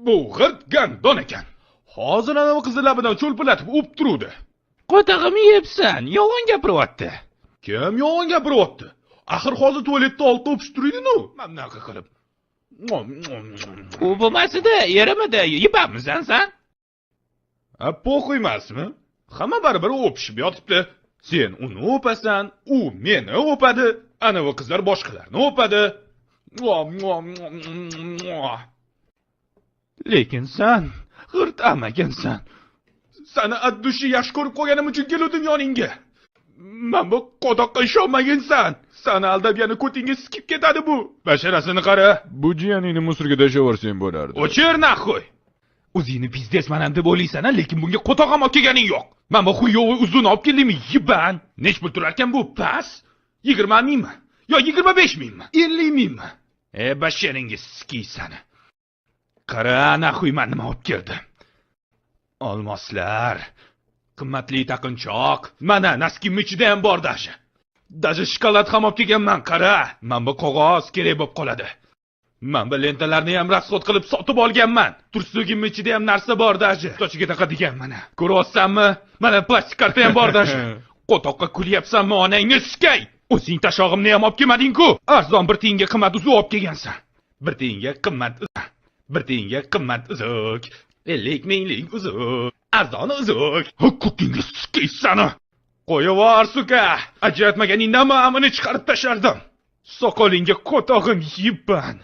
Bu g'irt gandon ekan. Hozir anavi qizni labidan cho'lpilatib o'p turuvdi. Qotog'imni yebsan, yolg'on gapiryapti. Kim yolg'on gapiryapti? Axir hozir tualetda oltita o'pish turydinu. Mana bunaqa qilib. U bo'lmasida, yerimida yebamisan sen? Po'q emasmi? Hamma baribir o'pishib yotibdi. Sen uni o'pasan, u meni o'padi, anavi qizlar boshqalarni o'padi. Lekin sen g'irt amagansan. Sani addushi yaxshi ko'rib qo'yganim uchun keldim yoningga. Men bu qodoqqa ishonmagansan. Sani aldab yana ko'tingga sikib ketadi bu. Basharasini qara. Bu jiyaningni musorga tashlavorsang bo'lardi. O'chir naxo'y. O'zingni bizdesman deb o'ylaysan-a, lekin bunga qo'toq ham olib kelganing yo'q. Men bu xuyovi uzun olib keldimmi? Yiban. Nech pul turar ekan bu pas? 20 mingmi? Yo 25 mingmi? 50 mingmi? Basharingiz sikiysan. Qara, naxo'y men nima olib keldim? Olmoslar, qimmatli taqinchoq, mana naskimning ichida ham bor dashi. Dashi shokolad ham olib kelganman, qara. Men bu qog'oz kerak bo'lib qoladi. Men bu lentalarni ham rasxod qilib sotib olganman. Tursugimning ichida ham narsa bor dashi. Sochiga taqadigan mana. Ko'ryapsanmi? Mana plastik karta ham bor dashi. Qo'toqqa kulyapsanmi, onangni sikay? O'zing tashog'imni ham olib kelmading-ku. Arzon bir tiyinga qimmat uzuq olib kelgansan. Bir tiyinga qimmat, bir tiyinga qimmat uzuq. 50 minglik uzuq, arzon uzuq. Ko'kingga sikaysan. Qo'yavor suka. Ajratmaganingdan men amini chiqarib tashardim. Soqolingga qo'tog'im yibban.